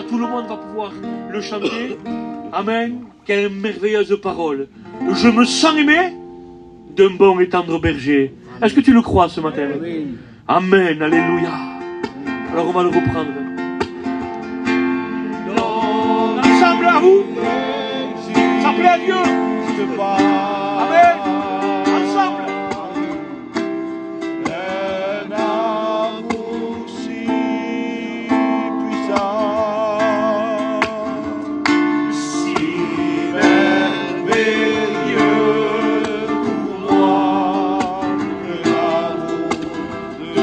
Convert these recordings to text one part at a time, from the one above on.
tout le monde va pouvoir le chanter. Amen. Quelle merveilleuse parole. Je me sens aimé d'un bon et tendre berger. Est-ce que tu le crois ce matin? Amen. Alléluia. Alors on va le reprendre. Ensemble à vous. Ça plaît à Dieu. Amen. Ensemble. Un amour si puissant, si merveilleux pour moi, l'amour de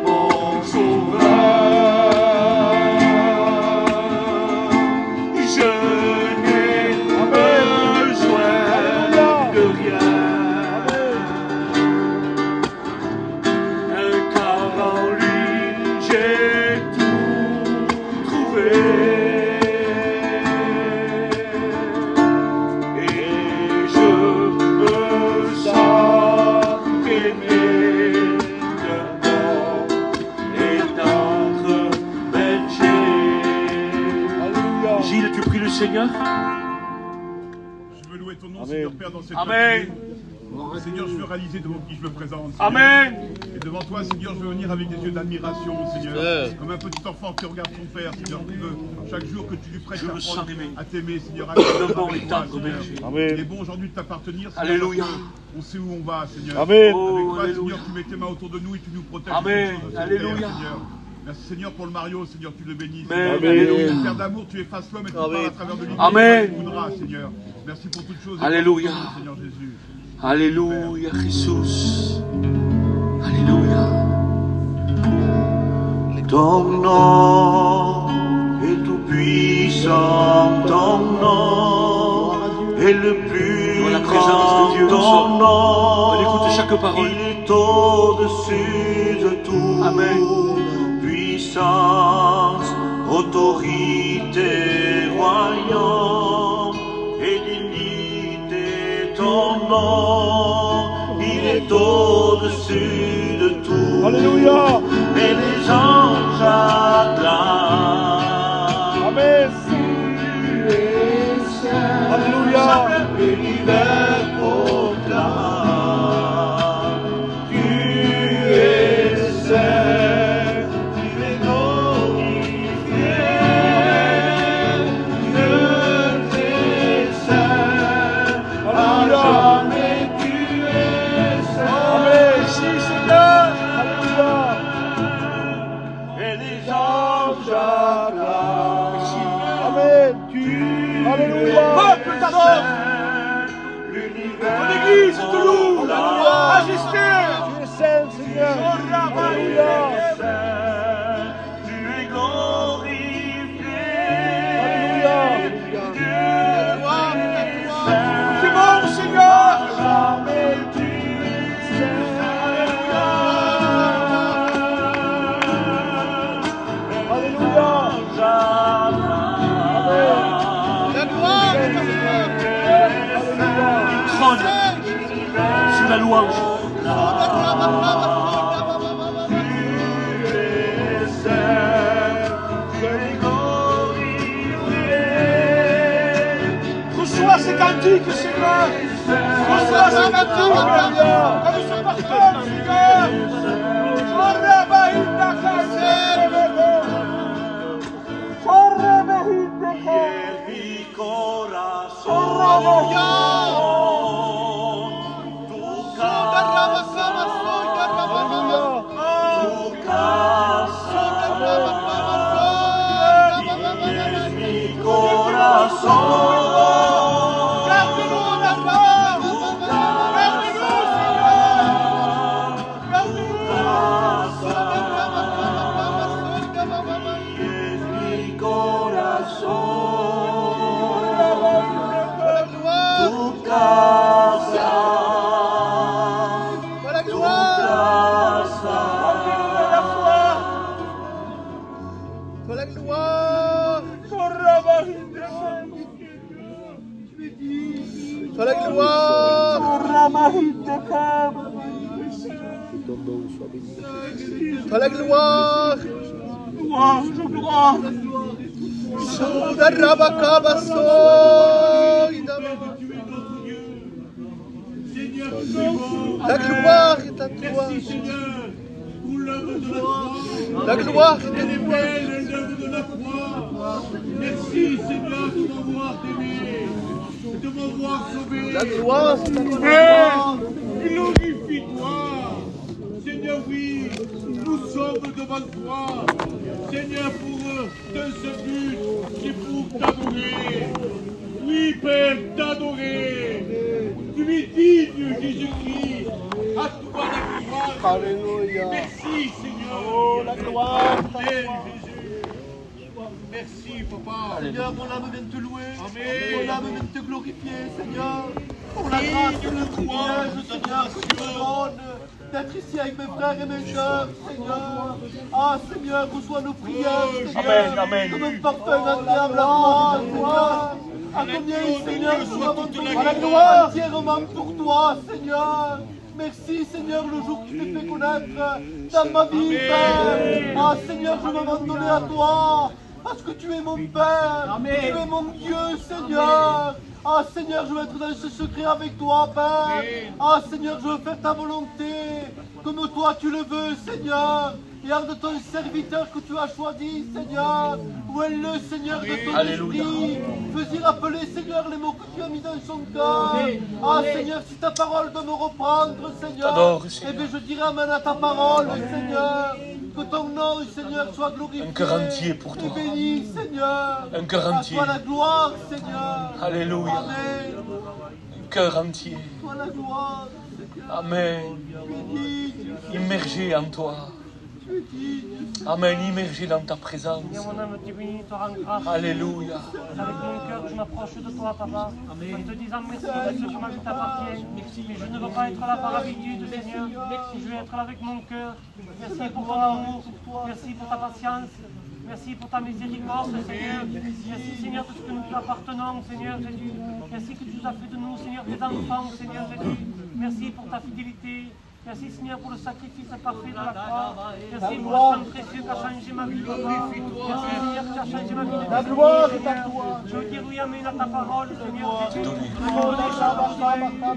mon Sauveur. Je n'ai besoin de rien. Car en lui j'ai tout trouvé. Et je me sens aimé de mon et d'entre bergers. Gilles, tu pries le Seigneur? Je veux louer ton nom, Seigneur Père, dans cette Amen. matinée. Seigneur, je veux réaliser devant qui je me présente. Seigneur. Amen. Et devant toi, Seigneur, je veux venir avec des yeux d'admiration, Seigneur. Comme un petit enfant qui regarde son Père, Seigneur, qui veut chaque jour que tu lui prêtes Je me sens apprendre aimé. à t'aimer, Seigneur. À D'un t'aimer bon avec et toi, tendre Seigneur. berger. Il est bon aujourd'hui de t'appartenir, Seigneur. Alléluia. parce que On sait où on va, Seigneur. Amen. Oh, Avec toi, alléluia. Seigneur, tu mets tes mains autour de nous et tu nous protèges. Amen. de toutes choses, Alléluia. Seigneur. Merci, Seigneur, pour le Mario, Seigneur, tu le bénis. Amen. Seigneur. Alléluia. Père d'amour, tu effaces l'homme et tu parles à travers de lui. Amen. Tu voudras, Seigneur. Merci pour toutes choses. Alléluia. Seigneur Jésus. Alléluia, Jésus. Alléluia. Ton nom est tout puissant, ton nom est le plus Dans la présence grand, de Dieu, nous ton sommes. nom, On écoute chaque parole. il est au-dessus de tout. Amen. Puissance, autorité, royaume et dignité, ton nom, il est au-dessus de tout. Alléluia. Et les anges acclament. Amen. Alléluia. L'univers proclame. Tu es saint, tu es glorifié. Dieu, tu es saint. À jamais tu es saint. Merci Seigneur. Alléluia. Et les anges acclament. Amen. Alléluia. Peuple t'adore. L'univers Ton église te loue. Alléluia. Majesté. Tu es saint Seigneur. Alléluia. tu es glorifié. Alléluia. C'est bon, Seigneur. Jamais tu Alléluia. Trône sous la louange. Reçois ces cantiques, Seigneur. Reçois ces cantiques. Comme ce parfum, Seigneur. mi corazón, tu casa, es mi corazón. Toi la gloire. Toi la gloire. Louange, gloire. La gloire est à toi. Merci Seigneur pour l'œuvre de la croix. La gloire est à Elle est toi. belle l'œuvre de la croix. Merci Seigneur de m'avoir aimé, de m'avoir sauvé. La gloire est à toi. Père, glorifie-toi. Seigneur, oui, nous sommes devant toi. Seigneur, pour d'un seul but, c'est pour t'adorer. Oui, Père, t'adorer. Tu es digne, Jésus-Christ. À toi la gloire. Alléluia. Merci, Seigneur. Oh, la gloire. Amen, Jésus. Merci, Papa. Seigneur, mon âme vient te louer. Amen. Mon âme vient te glorifier, Seigneur. Pour la grâce et le privilège, Seigneur, que tu me donnes d'être ici avec mes frères et mes sœurs, Seigneur. Ah, Seigneur, reçois nos prières, Seigneur. Amen, amen. Comme un parfum agréable à toi, Seigneur. À combien, Seigneur, nous avons donné la gloire entièrement pour toi, Seigneur. Merci, Seigneur, le jour que tu t'es fait connaître dans ma vie, Père. Ah, Seigneur, je m'abandonne à toi. Parce que tu es mon Père, tu es mon Dieu, Seigneur. Ah Seigneur, je veux être dans ce secret avec toi, Père. Ah Seigneur, je veux faire ta volonté, comme toi tu le veux, Seigneur. Regarde ton serviteur que tu as choisi, Seigneur. Où est le Seigneur de ton Alléluia. esprit? Fais-y rappeler, Seigneur, les mots que tu as mis dans son cœur. Ah Seigneur, si ta parole doit me reprendre, Seigneur, T'adore, Seigneur. eh bien je dirai amen à ta parole, Seigneur. Que ton nom, Seigneur, soit glorifié. Un cœur entier pour toi. Et béni, Seigneur. Un cœur entier. À toi la gloire, Seigneur. Alléluia. Amen. Un cœur entier. À toi la gloire, Seigneur. Amen. Tu es digne, Immergé en toi. tu es digne. Amen. Immergé dans ta présence. Seigneur, mon âme te bénit, te rend grâce. Alléluia. C'est avec mon cœur que je m'approche de toi, Papa, en te disant merci de ce que ma vie t'appartient. Mais je ne veux pas être là par habitude, Seigneur. Je veux être là avec mon cœur. Merci pour ton amour, merci pour ta patience. Merci pour ta miséricorde, Seigneur. Merci, Seigneur, de ce que nous t'appartenons, Seigneur Jésus. Merci que tu nous as fait de nous, Seigneur, des enfants, Seigneur Jésus. Merci pour ta fidélité. Merci, Seigneur, pour le sacrifice parfait de la croix. Merci pour le sang précieux qui a changé ma vie, Papa. Merci, Seigneur, que tu as changé ma vie de La gloire est à Seigneur. toi. Je veux dire oui, amen à ta parole, Seigneur Jésus. Tu connais chaque besoin,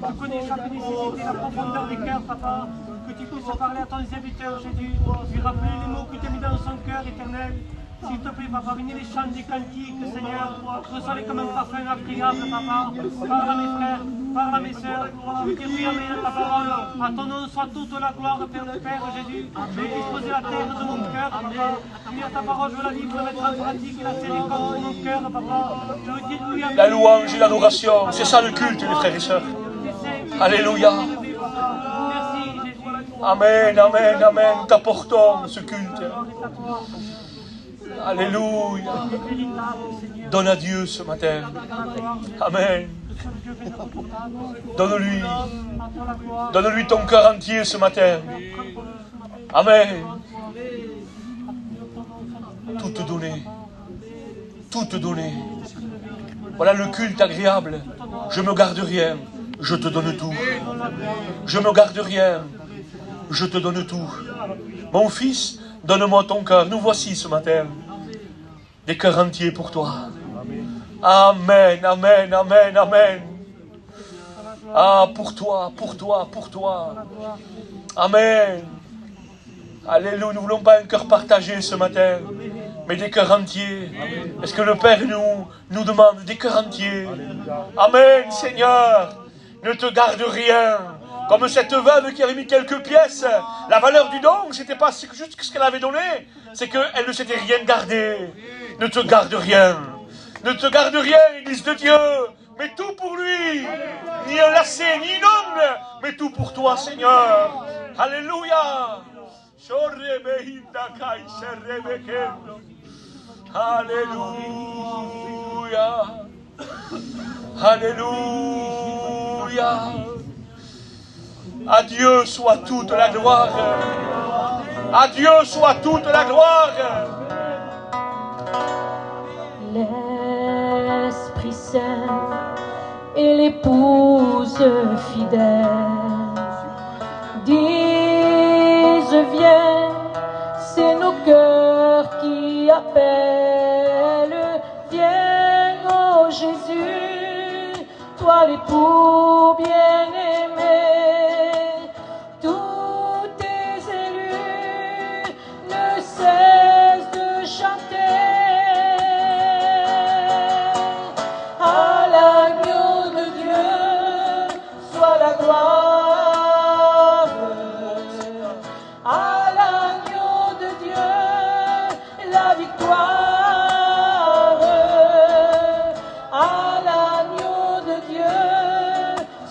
tu connais chaque nécessité, la profondeur des cœurs, Papa. Que tu puisses parler à ton serviteur, Jésus. Lui rappeler les mots que tu as mis dans son cœur éternel. S'il te plaît, Papa, venez les chants des cantiques, Seigneur. Reçois-les comme un parfum agréable, Papa. Parle à mes frères, parle à mes sœurs. Je veux dire oui, amen à ta parole. À ton nom soit toute la gloire, Père Jésus. Je veux disposer la terre de mon cœur, Papa. Seigneur, ta parole, je veux la vivre, la mettre en pratique et la serrer contre mon cœur, Papa. Je veux dire oui, amen. La louange et l'adoration. C'est ça le culte, les frères et sœurs. Alléluia. Merci, Jésus. Amen, amen, amen. T'apportons ce culte. Alléluia. Donne à Dieu ce matin. Amen. Donne-lui. Donne-lui ton cœur entier ce matin. Amen. Tout te donner. Tout te donner. Voilà le culte agréable. Je me garde rien. Je te donne tout. Je me garde rien. Je te donne tout. Mon fils, donne-moi ton cœur. Nous voici ce matin. Des cœurs entiers pour toi. Amen, amen, amen, amen. Ah, pour toi, pour toi, pour toi. Amen. Alléluia, nous ne voulons pas un cœur partagé ce matin, mais des cœurs entiers. Est-ce que le Père nous demande des cœurs entiers? Amen, Seigneur. Ne te garde rien. Comme cette veuve qui avait mis quelques pièces. La valeur du don, c'était pas juste ce qu'elle avait donné, c'est qu'elle ne s'était rien gardé. Ne te garde rien. Ne te garde rien, Église de Dieu. Mais tout pour lui. Ni un lacet, ni une ongle, mais tout pour toi, Seigneur. Alléluia. Alléluia. Alléluia. À Dieu soit toute la gloire. À Dieu soit toute la gloire. L'Esprit Saint et l'épouse fidèle disent viens, c'est nos cœurs qui appellent. époux bien-aimé, tous tes élus ne cessent de chanter. À l'agneau de Dieu soit la gloire. À l'agneau de Dieu la victoire. À l'agneau de Dieu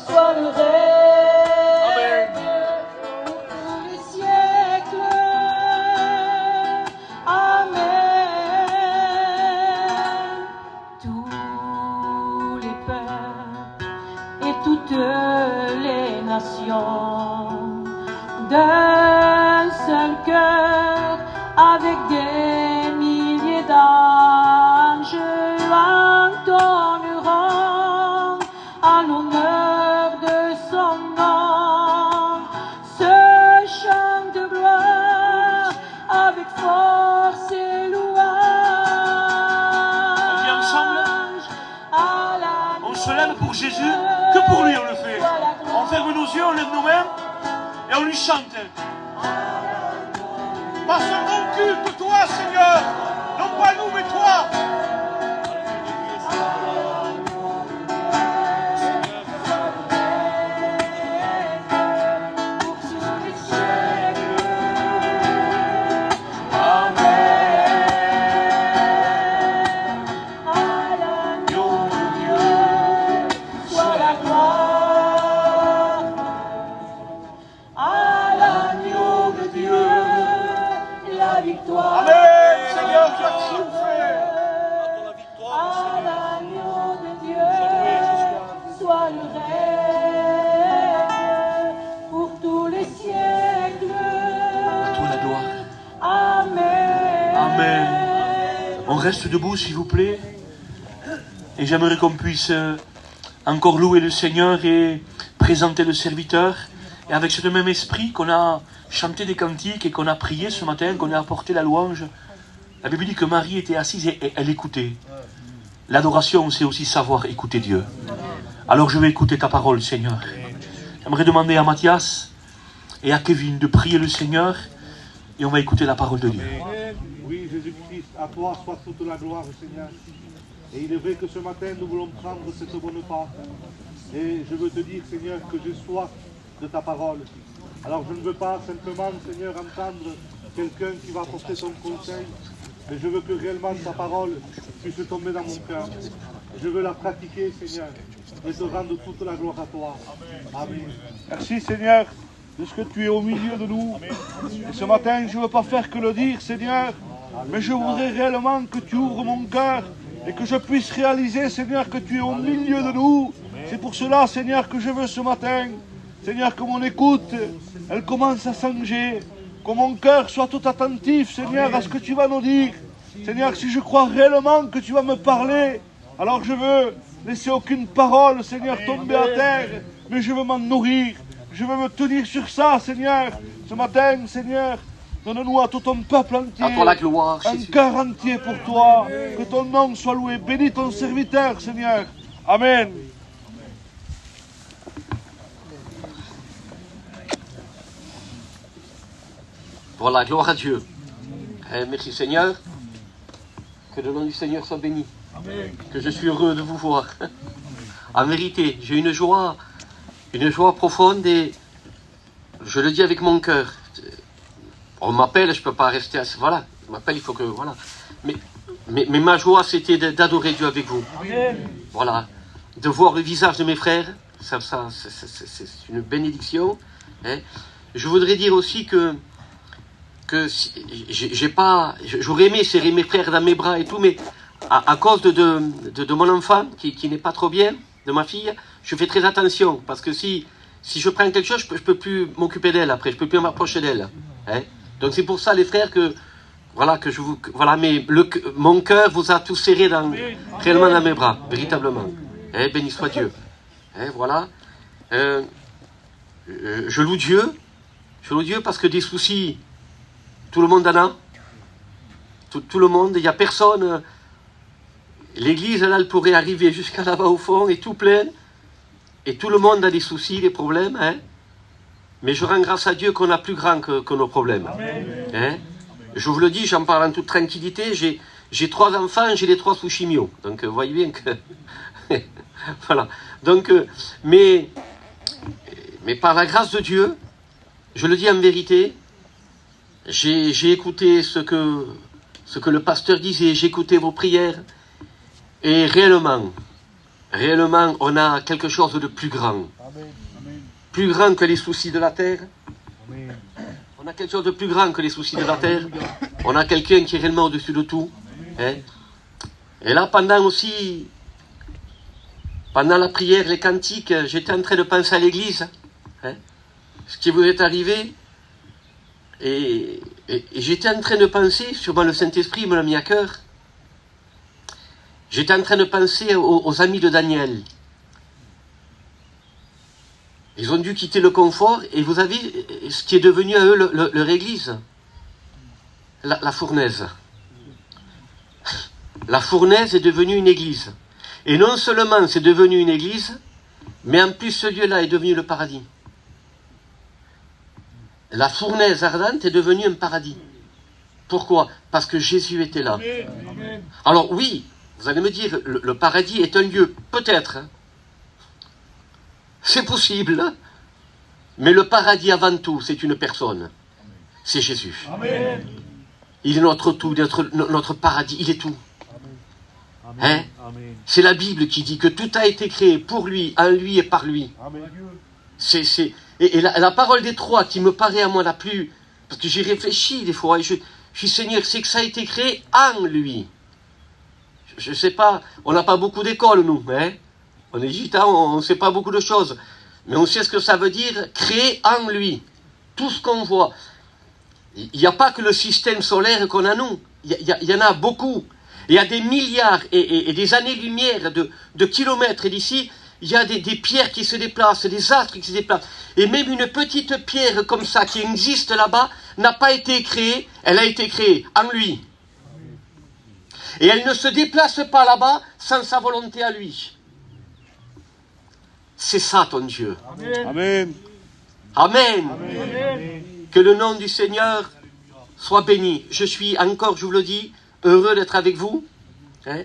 soit le règne pour tous les siècles. Amen. Tous les peuples et toutes les nations d'un seul cœur avec des milliers d'anges entonneront en l'honneur de son nom ce chant de gloire avec force et louange. On vient ensemble. À l'agneau On se lève pour Jésus, que pour lui on le fait. On ferme nos yeux, on lève nos mains et on lui chante. Parce qu'on culte toi, Seigneur. Non pas nous, mais toi. pour tous les siècles. À l'agneau de Dieu soit la gloire. À l'agneau de Dieu la victoire. Amen, Seigneur, tu as tout fait. À l'agneau de Dieu soit le règne pour tous les siècles. À toi la gloire. Amen. Amen. On reste debout s'il vous plaît. Et j'aimerais qu'on puisse encore louer le Seigneur et présenter le serviteur. Et avec ce même esprit qu'on a chanté des cantiques et qu'on a prié ce matin, qu'on a apporté la louange. La Bible dit que Marie était assise et elle écoutait. L'adoration, c'est aussi savoir écouter Dieu. Alors je vais écouter ta parole, Seigneur. J'aimerais demander à Mathias et à Kevin de prier le Seigneur et on va écouter la parole de Dieu. Oui, Jésus-Christ, à toi soit toute la gloire, Seigneur. Et il est vrai que ce matin, nous voulons prendre cette bonne part. Et je veux te dire, Seigneur, que j'ai soif de ta parole. Alors je ne veux pas simplement, Seigneur, entendre quelqu'un qui va apporter son conseil, mais je veux que réellement ta parole puisse tomber dans mon cœur. Je veux la pratiquer, Seigneur, et te rendre toute la gloire à toi. Amen. Merci, Seigneur, de ce que tu es au milieu de nous. Et ce matin, je ne veux pas faire que le dire, Seigneur, mais je voudrais réellement que tu ouvres mon cœur et que je puisse réaliser, Seigneur, que tu es au milieu de nous. C'est pour cela, Seigneur, que je veux ce matin, Seigneur, que mon écoute, elle commence à changer, que mon cœur soit tout attentif, Seigneur, à ce que tu vas nous dire. Seigneur, si je crois réellement que tu vas me parler, alors je veux laisser aucune parole, Seigneur, tomber à terre, mais je veux m'en nourrir. Je veux me tenir sur ça, Seigneur. Ce matin, Seigneur, donne-nous à tout ton peuple entier, À toi la gloire, un Jésus. cœur entier pour toi. Que ton nom soit loué. Bénis ton serviteur, Seigneur. Amen. Voilà, gloire à Dieu. Merci Seigneur. Que le nom du Seigneur soit béni. Que je suis heureux de vous voir. En vérité, j'ai une joie profonde et je le dis avec mon cœur. On m'appelle, je ne peux pas rester à... Voilà, on m'appelle, il faut que... Voilà. Mais ma joie, c'était d'adorer Dieu avec vous. Voilà. De voir le visage de mes frères, ça c'est une bénédiction. Hein. Je voudrais dire aussi que j'aurais aimé serrer mes frères dans mes bras et tout, mais à cause de mon enfant, qui n'est pas trop bien, de ma fille, je fais très attention, parce que si je prends quelque chose, je ne peux plus m'occuper d'elle après, je ne peux plus m'approcher d'elle. Hein. Donc c'est pour ça, les frères, mais mon cœur vous a tous serré réellement dans mes bras, véritablement. Hein, béni soit Dieu. Hein, voilà. Je loue Dieu parce que des soucis, tout le monde en a. Tout le monde, il n'y a personne. L'église, là, elle pourrait arriver jusqu'à là-bas au fond et tout plein. Et tout le monde a des soucis, des problèmes, hein. Mais je rends grâce à Dieu qu'on a plus grand que nos problèmes. Hein. Je vous le dis, j'en parle en toute tranquillité, j'ai 3 enfants, j'ai les 3 sous chimio. Donc vous voyez bien que... voilà. Donc, mais par la grâce de Dieu, je le dis en vérité, j'ai écouté ce que le pasteur disait, j'ai écouté vos prières, et réellement, on a quelque chose de plus grand. Plus grand que les soucis de la terre. On a quelque chose de plus grand que les soucis de la terre. On a quelqu'un qui est réellement au-dessus de tout. Hein. Et là, pendant la prière, les cantiques, j'étais en train de penser à l'église. Hein, ce qui vous est arrivé. Et j'étais en train de penser, sûrement le Saint-Esprit me l'a mis à cœur. J'étais en train de penser aux amis de Daniel. Ils ont dû quitter le confort, et vous avez ce qui est devenu à eux leur église. La fournaise. La fournaise est devenue une église. Et non seulement c'est devenu une église, mais en plus ce lieu-là est devenu le paradis. La fournaise ardente est devenue un paradis. Pourquoi? Parce que Jésus était là. Alors oui, vous allez me dire, le paradis est un lieu, peut-être. Hein. C'est possible, mais le paradis avant tout, c'est une personne. C'est Jésus. Amen. Il est notre tout, notre paradis, il est tout. Hein? C'est la Bible qui dit que tout a été créé pour lui, en lui et par lui. Et la parole des 3 qui me paraît à moi la plus... Parce que j'ai réfléchi des fois, et je suis Seigneur, c'est que ça a été créé en lui. Je ne sais pas, on n'a pas beaucoup d'écoles, nous. Hein? On est gitans, on ne sait pas beaucoup de choses. Mais on sait ce que ça veut dire, créer en lui. Tout ce qu'on voit. Il n'y a pas que le système solaire qu'on a, nous. Il y en a beaucoup. Il y a des milliards et des années-lumière de kilomètres. Et d'ici, il y a des pierres qui se déplacent, des astres qui se déplacent. Et même une petite pierre comme ça qui existe là-bas n'a pas été créée. Elle a été créée en lui. Et elle ne se déplace pas là-bas sans sa volonté à lui. C'est ça ton Dieu. Amen. Amen. Amen. Que le nom du Seigneur soit béni. Je suis encore, je vous le dis, heureux d'être avec vous. Hein?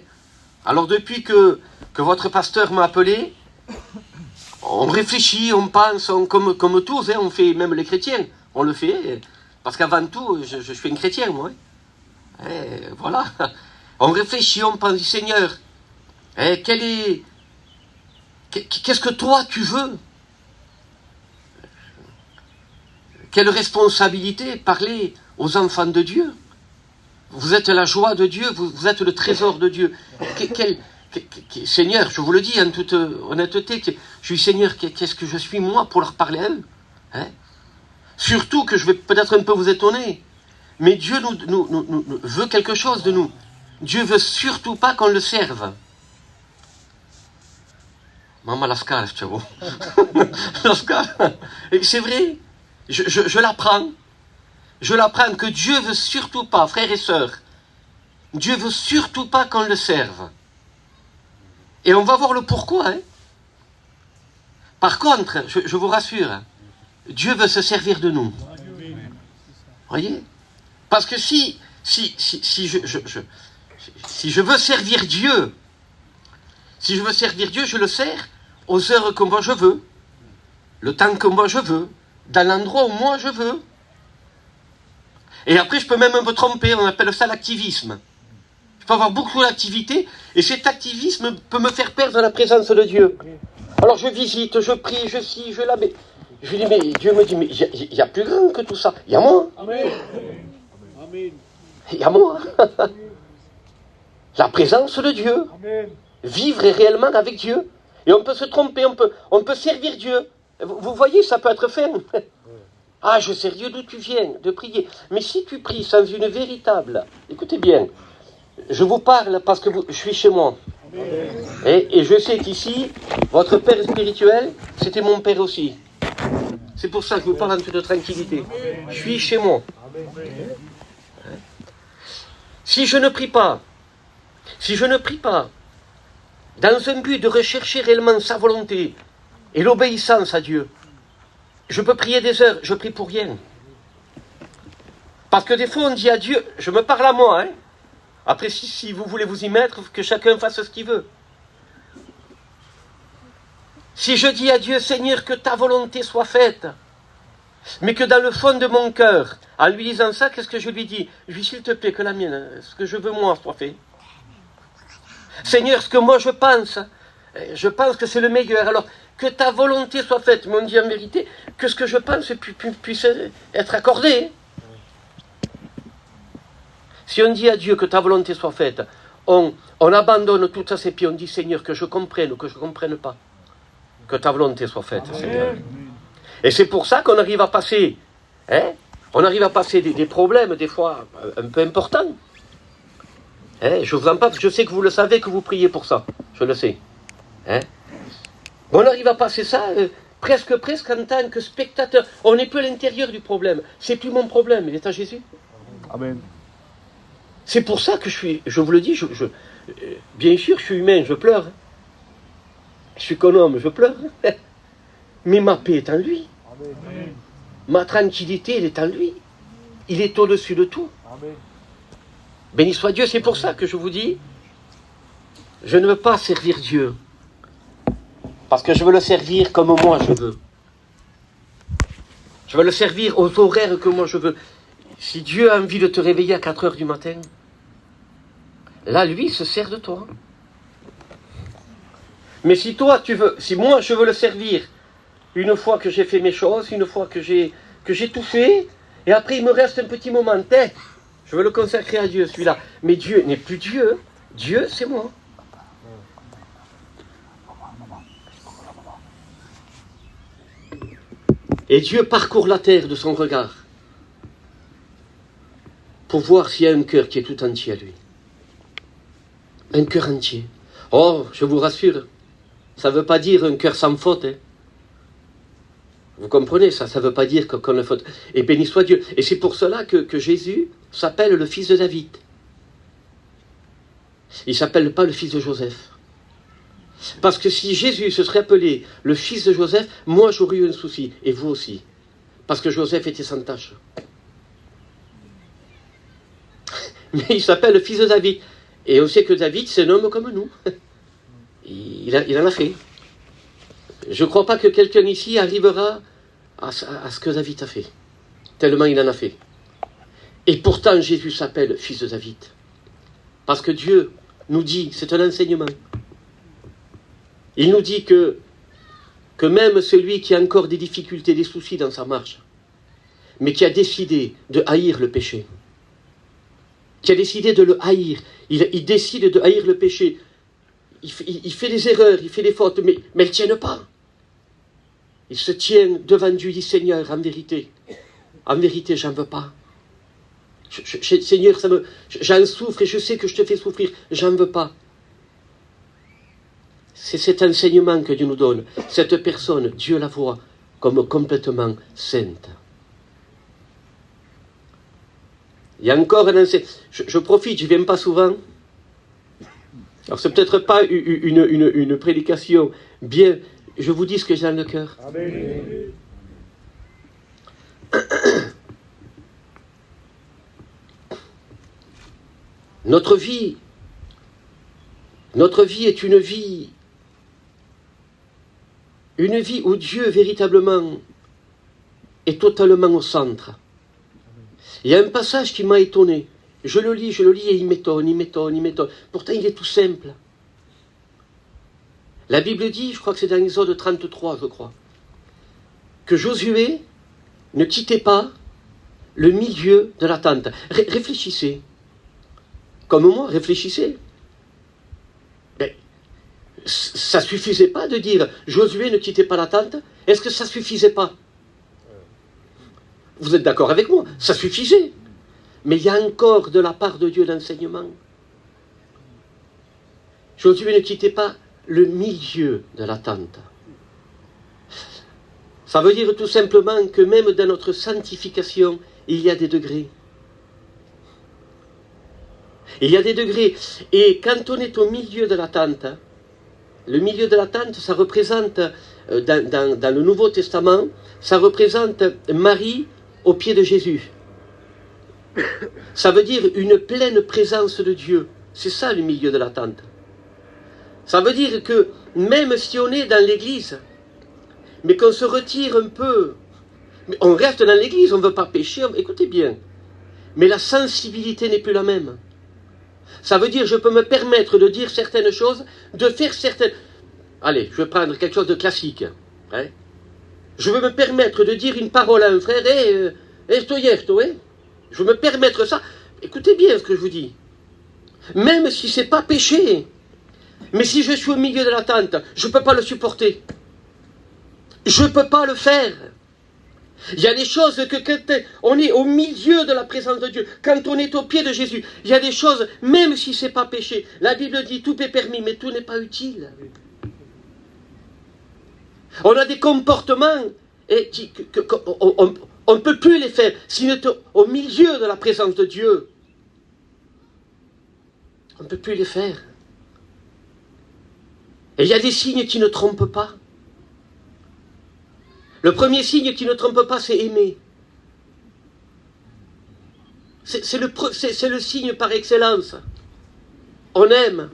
Alors depuis que votre pasteur m'a appelé, on réfléchit, on pense, comme tous, hein, on fait, même les chrétiens, on le fait, parce qu'avant tout, je suis un chrétien, moi. Hein? Et voilà. On réfléchit, on pense, Seigneur, hein, qu'est-ce que toi tu veux? Quelle responsabilité parler aux enfants de Dieu. Vous êtes la joie de Dieu, vous êtes le trésor de Dieu. Seigneur, je vous le dis en toute honnêteté, je suis Seigneur, qu'est-ce que je suis moi pour leur parler à eux, hein? Surtout que je vais peut-être un peu vous étonner, mais Dieu nous veut quelque chose de nous. Dieu veut surtout pas qu'on le serve. Maman Lascar, tu vois. Lascar. C'est vrai. Je l'apprends. Je l'apprends que Dieu veut surtout pas, frères et sœurs, Dieu veut surtout pas qu'on le serve. Et on va voir le pourquoi. Hein. Par contre, je vous rassure, Dieu veut se servir de nous. Voyez? Parce que si je veux servir Dieu, je le sers aux heures que moi je veux, le temps que moi je veux, dans l'endroit où moi je veux. Et après, je peux même me tromper, on appelle ça l'activisme. Je peux avoir beaucoup d'activités, et cet activisme peut me faire perdre la présence de Dieu. Alors je visite, je prie, je ci, je là, mais je dis, mais Dieu me dit, mais il y a plus grand que tout ça. Il y a moi. Amen. Il y a moi. La présence de Dieu. Amen. Vivre réellement avec Dieu. Et on peut se tromper, on peut servir Dieu. Vous voyez, ça peut être fait. Ah, je sers Dieu d'où tu viens, de prier. Mais si tu pries sans une véritable... Écoutez bien, je vous parle parce que je suis chez moi. Et je sais qu'ici, votre père spirituel, c'était mon père aussi. C'est pour ça que je vous parle en toute tranquillité. Je suis chez moi. Si je ne prie pas, dans un but de rechercher réellement sa volonté, et l'obéissance à Dieu. Je peux prier des heures, je prie pour rien. Parce que des fois on dit à Dieu, je me parle à moi, hein. Après si vous voulez vous y mettre, que chacun fasse ce qu'il veut. Si je dis à Dieu, Seigneur, que ta volonté soit faite, mais que dans le fond de mon cœur, en lui disant ça, qu'est-ce que je lui dis? Je lui dis, s'il te plaît, que la mienne, ce que je veux moi soit fait. Seigneur, ce que moi je pense que c'est le meilleur. Alors, que ta volonté soit faite, mais on dit en vérité que ce que je pense puisse être accordé. Si on dit à Dieu que ta volonté soit faite, on abandonne tout à ses pieds, on dit Seigneur, que je comprenne ou que je ne comprenne pas. Que ta volonté soit faite, Seigneur. Et c'est pour ça qu'on arrive à passer, on arrive à passer des problèmes, des fois, un peu importants. Je vous en parle, je sais que vous le savez, que vous priez pour ça. Je le sais. On arrive à passer ça presque en tant que spectateur. On n'est plus à l'intérieur du problème. C'est plus mon problème, il est à Jésus. Amen. C'est pour ça que je vous le dis, bien sûr, je suis humain, je pleure. Je suis qu'un homme, je pleure. Mais ma paix est en lui. Amen. Ma tranquillité, elle est en lui. Il est au-dessus de tout. Amen. Béni soit Dieu, c'est pour ça que je vous dis, je ne veux pas servir Dieu. Parce que je veux le servir comme moi je veux. Je veux le servir aux horaires que moi je veux. Si Dieu a envie de te réveiller à 4 heures du matin, là, lui, il se sert de toi. Mais si toi, si moi, je veux le servir, une fois que j'ai fait mes choses, une fois que j'ai tout fait, et après, il me reste un petit moment, je veux le consacrer à Dieu, celui-là. Mais Dieu n'est plus Dieu. Dieu, c'est moi. Et Dieu parcourt la terre de son regard pour voir s'il y a un cœur qui est tout entier à lui. Un cœur entier. Oh, je vous rassure, ça ne veut pas dire un cœur sans faute. Vous comprenez ça? Ça ne veut pas dire qu'on a faute. Et béni soit Dieu. Et c'est pour cela que Jésus s'appelle le fils de David. Il ne s'appelle pas le fils de Joseph. Parce que si Jésus se serait appelé le fils de Joseph, moi j'aurais eu un souci, et vous aussi. Parce que Joseph était sans tache. Mais il s'appelle le fils de David. Et on sait que David, c'est un homme comme nous. Il en a fait. Je ne crois pas que quelqu'un ici arrivera à ce que David a fait. Tellement il en a fait. Et pourtant, Jésus s'appelle fils de David. Parce que Dieu nous dit, c'est un enseignement. Il nous dit que même celui qui a encore des difficultés, des soucis dans sa marche, mais qui a décidé de haïr le péché, qui a décidé de le haïr, il décide de haïr le péché, il fait des erreurs, il fait des fautes, mais elles ne tiennent pas. Il se tient devant Dieu, il dit Seigneur, en vérité, j'en veux pas. Seigneur, j'en souffre et je sais que je te fais souffrir, j'en veux pas. C'est cet enseignement que Dieu nous donne. Cette personne, Dieu la voit comme complètement sainte. Il y a encore un enseignement. Je profite, je ne viens pas souvent. Alors, c'est peut-être pas une prédication bien. Je vous dis ce que j'ai dans le cœur. Amen. Notre vie est une vie où Dieu véritablement est totalement au centre. Il y a un passage qui m'a étonné. Je le lis et il m'étonne. Pourtant, il est tout simple. La Bible dit, je crois que c'est dans Exode 33, je crois, que Josué ne quittait pas le milieu de la tente. Réfléchissez. Comme moi, réfléchissez. Mais ça ne suffisait pas de dire Josué ne quittait pas la tente. Est-ce que ça ne suffisait pas? Vous êtes d'accord avec moi? Ça suffisait. Mais il y a encore de la part de Dieu l'enseignement. Josué ne quittait pas le milieu de la tente. Ça veut dire tout simplement que même dans notre sanctification, il y a des degrés. Il y a des degrés. Et quand on est au milieu de la tente, le milieu de la tente, ça représente dans le Nouveau Testament, ça représente Marie au pied de Jésus. Ça veut dire une pleine présence de Dieu. C'est ça le milieu de la tente. Ça veut dire que même si on est dans l'église, mais qu'on se retire un peu, mais on reste dans l'église, on ne veut pas pécher, écoutez bien, mais la sensibilité n'est plus la même. Ça veut dire je peux me permettre de dire certaines choses, de faire certaines... Allez, je vais prendre quelque chose de classique. Hein? Je veux me permettre de dire une parole à un frère, je veux me permettre ça. Écoutez bien ce que je vous dis. Même si ce n'est pas péché, mais si je suis au milieu de la tente, je ne peux pas le supporter. Je ne peux pas le faire. Il y a des choses que quand on est au milieu de la présence de Dieu, quand on est au pied de Jésus, il y a des choses, même si ce n'est pas péché, la Bible dit tout est permis, mais tout n'est pas utile. On a des comportements on ne peut plus les faire si on est au milieu de la présence de Dieu. On ne peut plus les faire. Et il y a des signes qui ne trompent pas. Le premier signe qui ne trompe pas, c'est aimer. C'est le signe par excellence. On aime.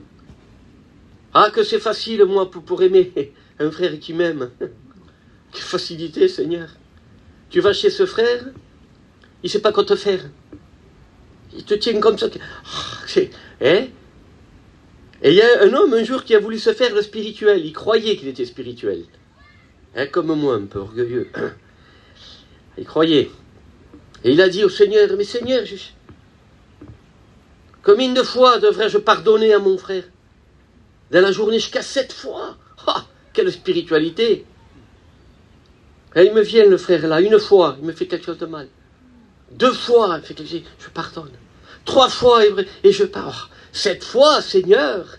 Ah, que c'est facile, moi, pour aimer un frère qui m'aime. Quelle facilité, Seigneur. Tu vas chez ce frère, il ne sait pas quoi te faire. Il te tient comme ça. Hein? Et il y a un homme un jour qui a voulu se faire le spirituel. Il croyait qu'il était spirituel. Hein, comme moi, un peu orgueilleux. Il croyait. Et il a dit au Seigneur, mais Seigneur, combien de fois devrais-je pardonner à mon frère? Dans la journée, jusqu'à 7 fois. Ah, quelle spiritualité! Et il me vient, le frère là, une fois, il me fait quelque chose de mal. 2 fois, je pardonne. 3 fois, et je pardonne. 7 fois, Seigneur,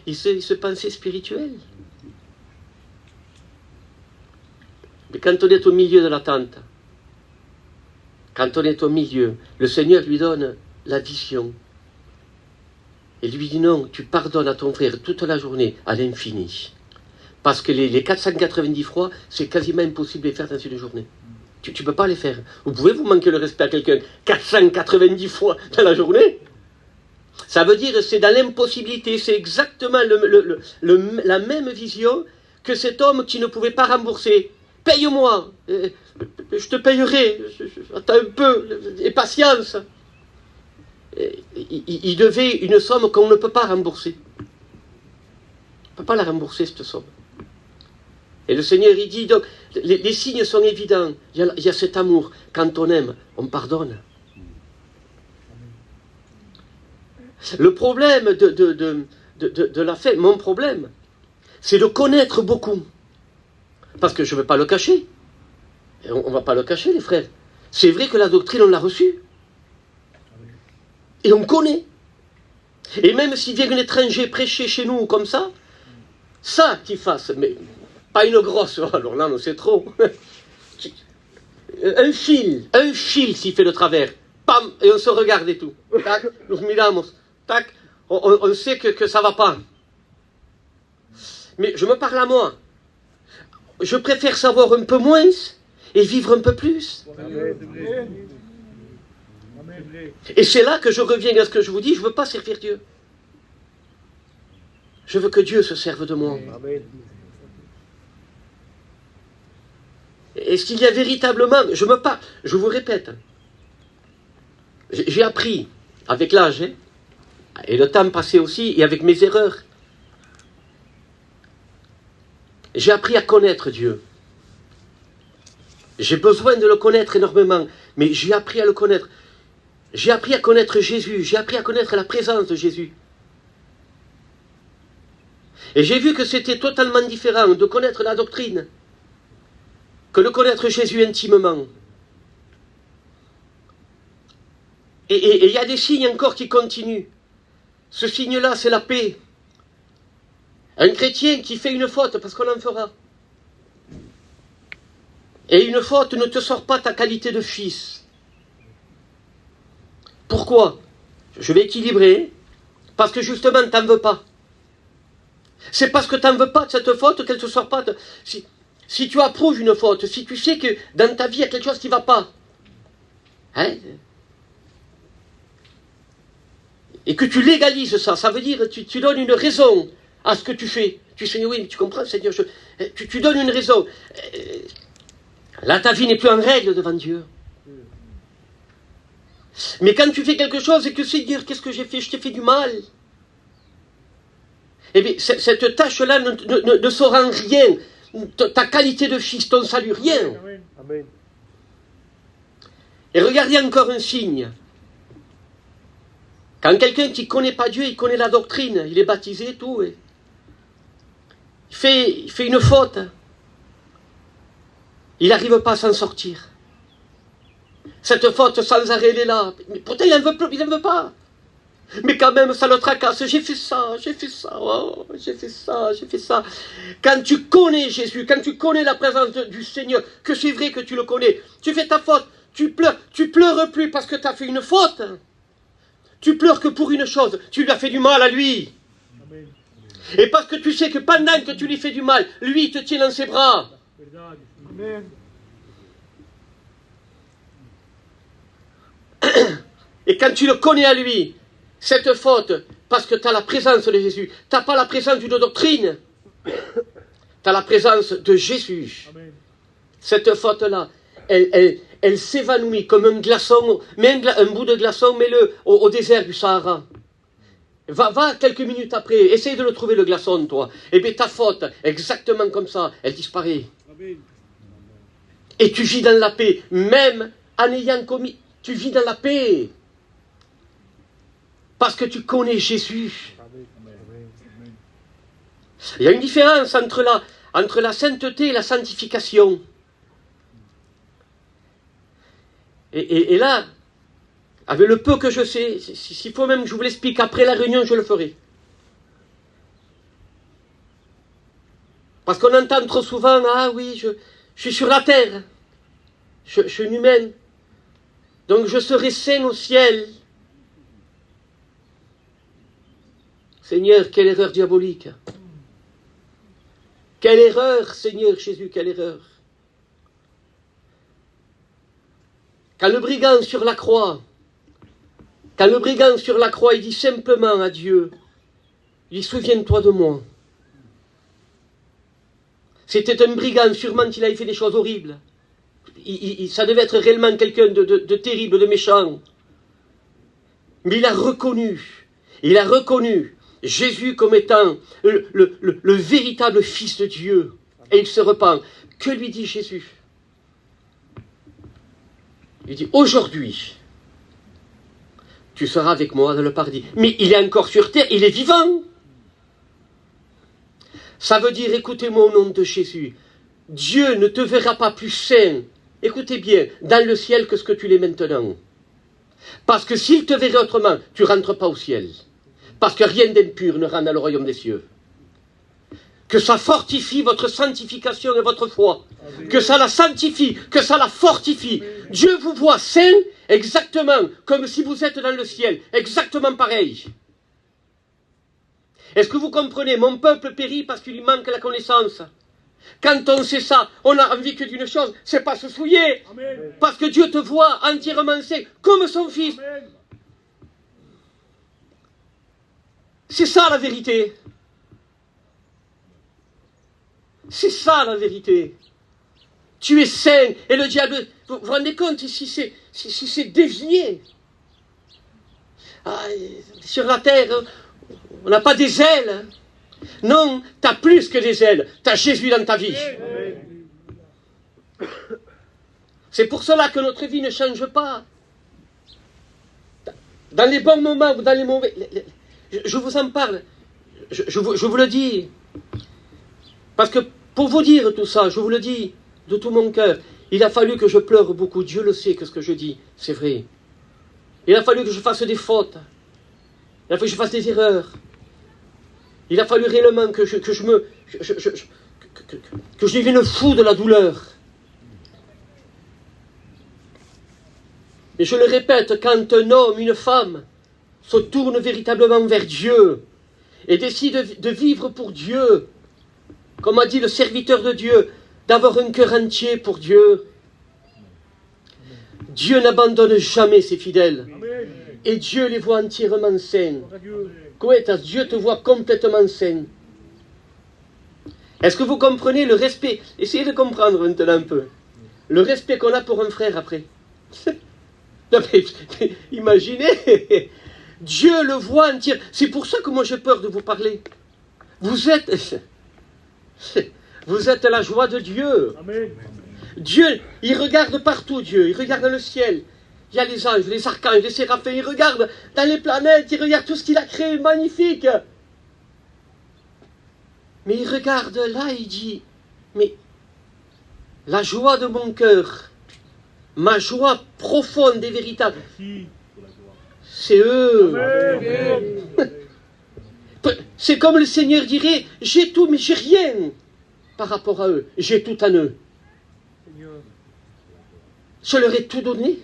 il se pensait spirituel. Mais quand on est au milieu de la tente, quand on est au milieu, le Seigneur lui donne la vision. Et lui dit non, tu pardonnes à ton frère toute la journée, à l'infini. Parce que les 490 fois, c'est quasiment impossible de les faire dans une journée. Tu ne peux pas les faire. Vous pouvez vous manquer le respect à quelqu'un 490 fois dans la journée. Ça veut dire que c'est dans l'impossibilité. C'est exactement la même vision que cet homme qui ne pouvait pas rembourser. Paye-moi, je te payerai, attends un peu, et patience. Il devait une somme qu'on ne peut pas rembourser. On ne peut pas la rembourser, cette somme. Et le Seigneur, il dit, donc, les signes sont évidents. Il y a cet amour. Quand on aime, on pardonne. Le problème de la fête, mon problème, c'est de connaître beaucoup. Parce que je ne veux pas le cacher. Et on ne va pas le cacher, les frères. C'est vrai que la doctrine, on l'a reçue. Et on connaît. Et même s'il vient un étranger prêcher chez nous comme ça qu'il fasse, mais pas une grosse, alors là, non, c'est trop. Un fil s'il fait le travers. Pam, et on se regarde et tout. Tac, nous miramos. Tac, on sait que ça ne va pas. Mais je me parle à moi. Je préfère savoir un peu moins et vivre un peu plus. Et c'est là que je reviens à ce que je vous dis, je ne veux pas servir Dieu. Je veux que Dieu se serve de moi. Est-ce qu'il y a véritablement... Je vous répète. J'ai appris, avec l'âge, et le temps passé aussi, et avec mes erreurs. J'ai appris à connaître Dieu. J'ai besoin de le connaître énormément, mais j'ai appris à le connaître. J'ai appris à connaître Jésus, j'ai appris à connaître la présence de Jésus. Et j'ai vu que c'était totalement différent de connaître la doctrine que de connaître Jésus intimement. Et il y a des signes encore qui continuent. Ce signe-là, c'est la paix. Un chrétien qui fait une faute, parce qu'on en fera. Et une faute ne te sort pas ta qualité de fils. Pourquoi? Je vais équilibrer, parce que justement, tu n'en veux pas. C'est parce que tu n'en veux pas de cette faute qu'elle ne te sort pas. si tu approuves une faute, si tu sais que dans ta vie il y a quelque chose qui ne va pas, hein, et que tu légalises ça, ça veut dire que tu donnes une raison à ce que tu fais. Tu sais, oui, mais tu comprends, Seigneur, tu donnes une raison. Là, ta vie n'est plus en règle devant Dieu. Mais quand tu fais quelque chose et que Seigneur, qu'est-ce que j'ai fait? Je t'ai fait du mal. Eh bien, cette tâche-là ne saura en rien. Ta qualité de fils, ton salut, rien. Amen. Et regardez encore un signe. Quand quelqu'un qui ne connaît pas Dieu, il connaît la doctrine, il est baptisé, tout, il fait une faute. Il n'arrive pas à s'en sortir. Cette faute, sans arrêt, elle est là. Mais pourtant, il n'en veut plus, il n'en veut pas. Mais quand même, ça le tracasse. J'ai fait ça, oh, j'ai fait ça. Quand tu connais Jésus, quand tu connais la présence du Seigneur, que c'est vrai que tu le connais, tu fais ta faute, tu pleures plus parce que tu as fait une faute. Tu pleures que pour une chose, tu lui as fait du mal à lui. Amen. Et parce que tu sais que pendant que tu lui fais du mal, lui il te tient dans ses bras. Amen. Et quand tu le connais à lui, cette faute, parce que tu as la présence de Jésus, tu n'as pas la présence d'une doctrine, tu as la présence de Jésus. Amen. Cette faute-là, elle s'évanouit comme un glaçon, mets un bout de glaçon, mets-le au désert du Sahara. Va quelques minutes après, essaye de le trouver le glaçon, toi. Et bien ta faute, exactement comme ça, elle disparaît. Amen. Et tu vis dans la paix, même en ayant commis, tu vis dans la paix. Parce que tu connais Jésus. Il y a une différence entre la sainteté et la sanctification. Et là, avec le peu que je sais, s'il faut même que je vous l'explique après la réunion, je le ferai. Parce qu'on entend trop souvent, ah oui, je suis sur la terre, je suis une humaine, donc je serai saint au ciel. Seigneur, quelle erreur diabolique. Quelle erreur, Seigneur Jésus, quelle erreur. Quand le brigand sur la croix, il dit simplement à Dieu, il dit, souviens-toi de moi. C'était un brigand, sûrement qu'il avait fait des choses horribles. Ça devait être réellement quelqu'un de terrible, de méchant. Mais il a reconnu Jésus comme étant le véritable Fils de Dieu. Et il se repent. Que lui dit Jésus? Il dit, aujourd'hui, tu seras avec moi dans le paradis. Mais il est encore sur terre, il est vivant. Ça veut dire, écoutez-moi au nom de Jésus, Dieu ne te verra pas plus saint, écoutez bien, dans le ciel que ce que tu l'es maintenant. Parce que s'il te verrait autrement, tu ne rentres pas au ciel. Parce que rien d'impur ne rentre dans le royaume des cieux. Que ça fortifie votre sanctification et votre foi. Que ça la sanctifie, que ça la fortifie. Dieu vous voit saint exactement comme si vous êtes dans le ciel. Exactement pareil. Est-ce que vous comprenez? Mon peuple périt parce qu'il lui manque la connaissance. Quand on sait ça, on a envie que d'une chose, c'est pas se souiller. Amen. Parce que Dieu te voit entièrement saint, comme son fils. Amen. C'est ça la vérité. C'est ça la vérité. Tu es saint et le diable, vous vous rendez compte si c'est dévié. Sur la terre, on n'a pas des ailes. Non, tu as plus que des ailes. Tu as Jésus dans ta vie. C'est pour cela que notre vie ne change pas. Dans les bons moments ou dans les mauvais... Je vous en parle. Je vous le dis. Parce que pour vous dire tout ça, je vous le dis de tout mon cœur, il a fallu que je pleure beaucoup. Dieu le sait que ce que je dis, c'est vrai. Il a fallu que je fasse des fautes. Il a fallu que je fasse des erreurs. Il a fallu réellement que je devienne fou de la douleur. Mais je le répète, quand un homme, une femme, se tourne véritablement vers Dieu et décide de vivre pour Dieu, comme a dit le serviteur de Dieu, d'avoir un cœur entier pour Dieu. Dieu n'abandonne jamais ses fidèles. Et Dieu les voit entièrement saints. Coëtas, Dieu te voit complètement saint. Est-ce que vous comprenez le respect? Essayez de comprendre maintenant un peu. Le respect qu'on a pour un frère après. Non, mais, imaginez, Dieu le voit entier. C'est pour ça que moi j'ai peur de vous parler. Vous êtes la joie de Dieu. Amen. Dieu, il regarde partout, Dieu. Il regarde dans le ciel. Il y a les anges, les archanges, les séraphins. Il regarde dans les planètes. Il regarde tout ce qu'il a créé, magnifique. Mais il regarde là, il dit, mais la joie de mon cœur, ma joie profonde et véritable, c'est eux. Amen. C'est comme le Seigneur dirait, j'ai tout, mais j'ai rien par rapport à eux. J'ai tout en eux. Je leur ai tout donné.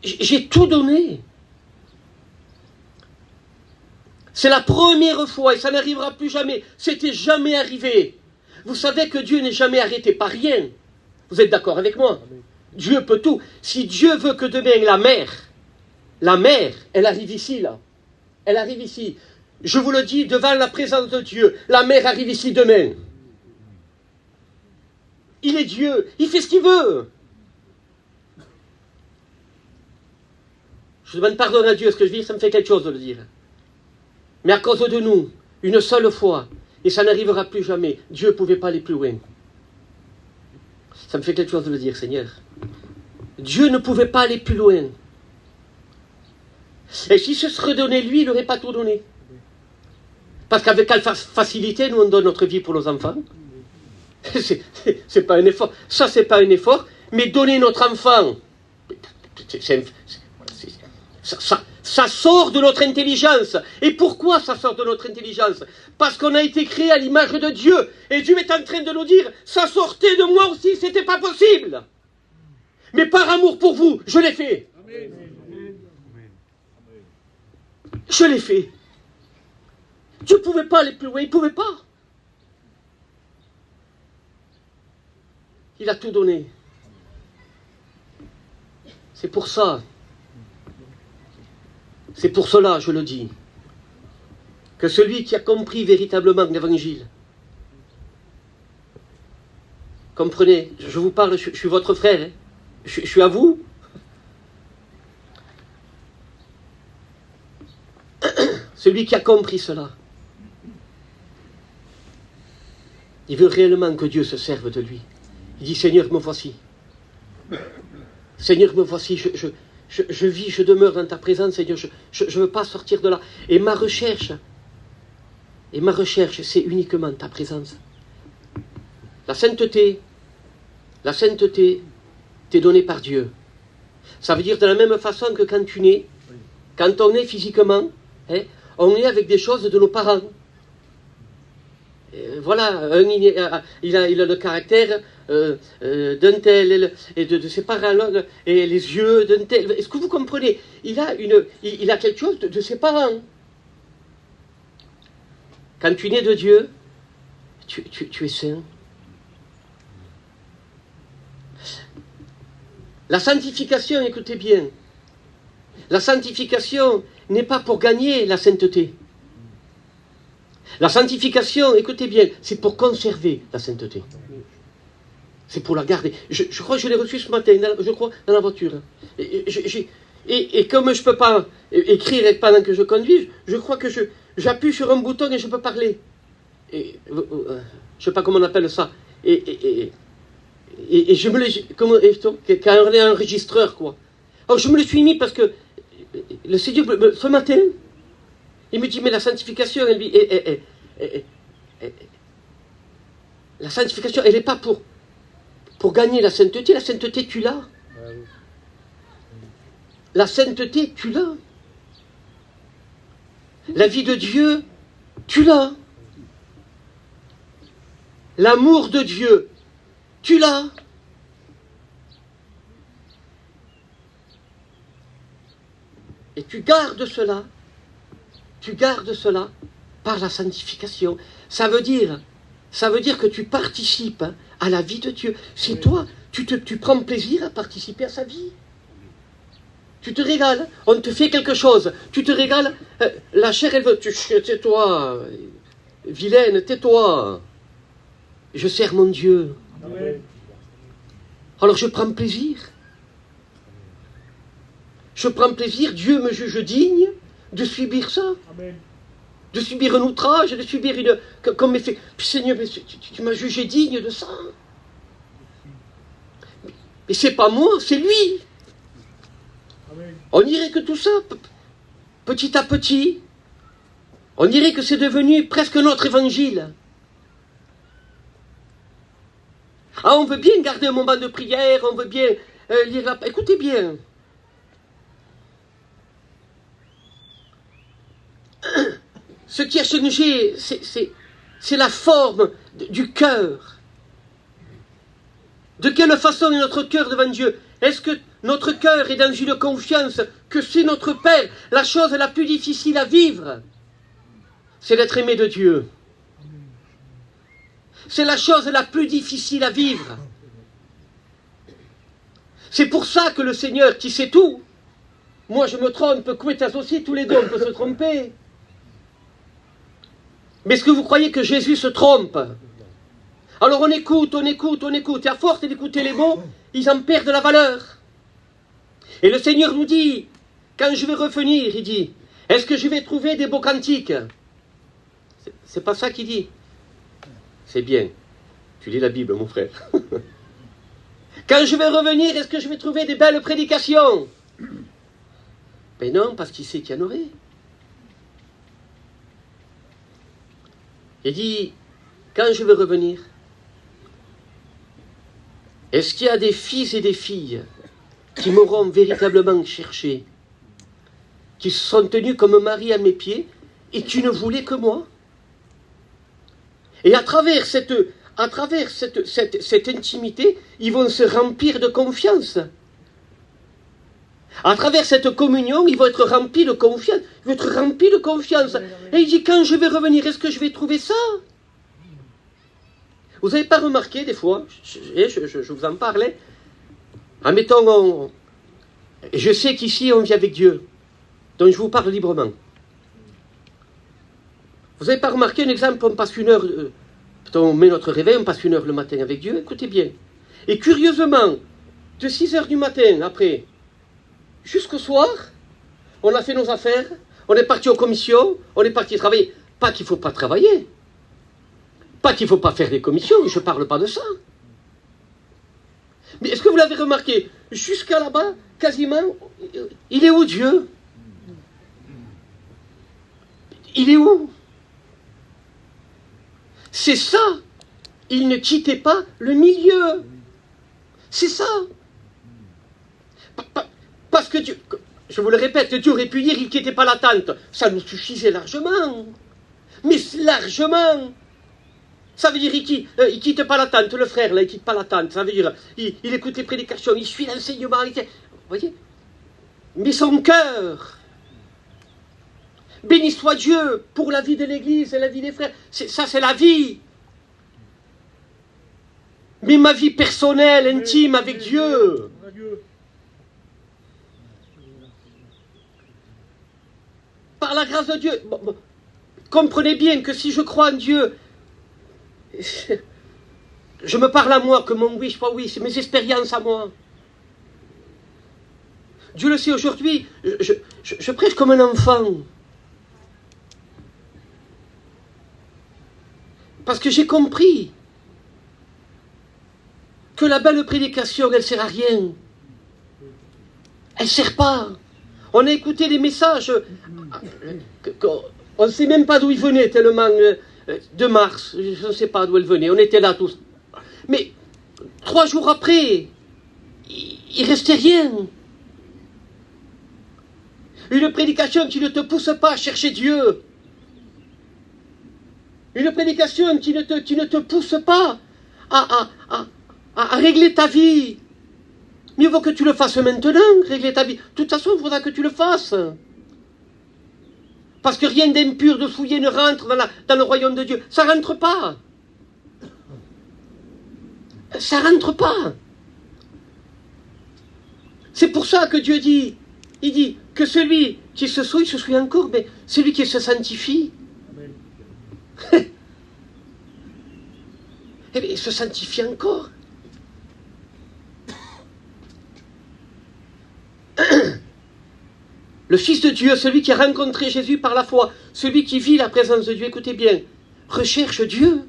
J'ai tout donné. C'est la première fois, et ça n'arrivera plus jamais. C'était jamais arrivé. Vous savez que Dieu n'est jamais arrêté par rien. Vous êtes d'accord avec moi? Dieu peut tout. Si Dieu veut que demain la mer, elle arrive ici, là. Elle arrive ici. Je vous le dis, devant la présence de Dieu, la mer arrive ici demain. Il est Dieu, il fait ce qu'il veut. Je demande pardon à Dieu, ce que je dis, ça me fait quelque chose de le dire. Mais à cause de nous, une seule fois, et ça n'arrivera plus jamais, Dieu ne pouvait pas aller plus loin. Ça me fait quelque chose de le dire, Seigneur. Dieu ne pouvait pas aller plus loin. Et si ce serait donné lui, il n'aurait pas tout donné. Parce qu'avec quelle facilité, nous, on donne notre vie pour nos enfants. C'est pas un effort. Ça, c'est pas un effort. Mais donner notre enfant, ça sort de notre intelligence. Et pourquoi ça sort de notre intelligence? Parce qu'on a été créé à l'image de Dieu. Et Dieu est en train de nous dire, ça sortait de moi aussi, c'était pas possible. Mais par amour pour vous, je l'ai fait. Je l'ai fait. Dieu ne pouvait pas aller plus loin, il ne pouvait pas. Il a tout donné. C'est pour ça. C'est pour cela, je le dis, que celui qui a compris véritablement l'évangile, comprenez, je vous parle, je suis votre frère, hein, je suis à vous. Celui qui a compris cela, il veut réellement que Dieu se serve de lui. Il dit, Seigneur, me voici. Seigneur, me voici, je vis, je demeure dans ta présence, Seigneur, je ne veux pas sortir de là. Et ma recherche, c'est uniquement ta présence. La sainteté t'est donnée par Dieu. Ça veut dire de la même façon que quand tu nais, quand on est physiquement, hein, on est avec des choses de nos parents. Voilà, un, il a le caractère d'un tel, et de ses parents, et les yeux d'un tel. Est-ce que vous comprenez? Il a quelque chose de ses parents. Quand tu nais de Dieu, tu es saint. La sanctification, écoutez bien, la sanctification n'est pas pour gagner la sainteté. La sanctification, écoutez bien, c'est pour conserver la sainteté. C'est pour la garder. Je crois que je l'ai reçu ce matin, dans la voiture. Et comme je ne peux pas écrire pendant que je conduis, je crois que j'appuie sur un bouton et je peux parler. Je ne sais pas comment on appelle ça. Et je me le... Quand on est un enregistreur, quoi. Alors je me le suis mis parce que le Seigneur, ce matin, il me dit, mais la sanctification, la sanctification, elle n'est pas pour gagner la sainteté. La sainteté, tu l'as. La sainteté, tu l'as. La vie de Dieu, tu l'as. L'amour de Dieu, tu l'as. Et tu gardes cela par la sanctification. Ça veut dire ça veut dire que tu participes à la vie de Dieu. C'est toi, tu prends plaisir à participer à sa vie. Tu te régales, on te fait quelque chose, tu te régales, la chair elle veut, tais-toi, vilaine, tais-toi, je sers mon Dieu. Amen. Alors je prends plaisir. Je prends plaisir, Dieu me juge digne de subir ça. Amen. De subir un outrage, de subir comme effet. Puis Seigneur, mais tu m'as jugé digne de ça. Mais c'est pas moi, c'est lui. Amen. On dirait que tout ça, petit à petit, on dirait que c'est devenu presque notre évangile. Ah, on veut bien garder un moment de prière, on veut bien lire la... Écoutez bien. Ce qui a changé, c'est la forme du cœur. De quelle façon est notre cœur devant Dieu? Est-ce que notre cœur est dans une confiance que c'est notre Père? La chose la plus difficile à vivre, c'est d'être aimé de Dieu. C'est la chose la plus difficile à vivre. C'est pour ça que le Seigneur, qui sait tout, moi je me trompe, Kouetas aussi, tous les deux on peut se tromper. Mais est-ce que vous croyez que Jésus se trompe? Alors on écoute, et à force d'écouter les mots, ils en perdent la valeur. Et le Seigneur nous dit, quand je vais revenir, il dit, est-ce que je vais trouver des beaux cantiques? C'est pas ça qu'il dit. C'est bien. Tu lis la Bible, mon frère. Quand je vais revenir, est-ce que je vais trouver des belles prédications? Ben non, parce qu'il sait qu'il y en aurait. Il dit, quand je vais revenir, est-ce qu'il y a des fils et des filles qui m'auront véritablement cherché, qui se sont tenus comme Marie à mes pieds et qui ne voulaient que moi? Et à travers cette intimité, ils vont se remplir de confiance. À travers cette communion, ils vont être remplis de confiance. Ils vont être remplis de confiance. Et il dit, quand je vais revenir, est-ce que je vais trouver ça? Vous n'avez pas remarqué des fois, je vous en parlais, admettons, je sais qu'ici on vit avec Dieu, donc je vous parle librement. Vous n'avez pas remarqué un exemple, on passe une heure, on met notre réveil, on passe une heure le matin avec Dieu, écoutez bien. Et curieusement, de 6 heures du matin, après, jusqu'au soir, on a fait nos affaires, on est parti aux commissions, on est parti travailler. Pas qu'il ne faut pas travailler, pas qu'il ne faut pas faire des commissions, je ne parle pas de ça. Mais est-ce que vous l'avez remarqué, jusqu'à là-bas, quasiment, il est où Dieu? Il est où? C'est ça. Il ne quittait pas le milieu. C'est ça. Parce que Dieu, je vous le répète, Dieu aurait pu dire il ne quittait pas la tente. Ça nous suffisait largement. Mais largement. Ça veut dire il ne quitte pas la tente, le frère, là, il ne quitte pas la tente. Ça veut dire il écoute les prédications, il suit l'enseignement. Vous voyez? Mais son cœur. Béni soit Dieu pour la vie de l'Église et la vie des frères. Ça, c'est la vie. Mais ma vie personnelle, intime avec Dieu. Par la grâce de Dieu. Comprenez bien que si je crois en Dieu, je me parle à moi, que mon oui, pas oui, c'est mes expériences à moi. Dieu le sait aujourd'hui, je prêche comme un enfant. Parce que j'ai compris que la belle prédication, elle ne sert à rien. Elle ne sert pas. On a écouté des messages, on ne sait même pas d'où ils venaient, tellement de Mars, je ne sais pas d'où ils venaient, on était là tous. Mais 3 jours après, il ne restait rien. Une prédication qui ne te pousse pas à chercher Dieu. Une prédication qui ne te pousse pas à régler ta vie. Mieux vaut que tu le fasses maintenant, régler ta vie. De toute façon, il faudra que tu le fasses. Parce que rien d'impur, de souillé ne rentre dans le royaume de Dieu. Ça ne rentre pas. ça rentre pas. C'est pour ça que Dieu dit, il dit que celui qui se souille encore, mais celui qui se sanctifie, eh bien, il se sanctifie encore. Le Fils de Dieu, celui qui a rencontré Jésus par la foi, celui qui vit la présence de Dieu, écoutez bien, recherche Dieu.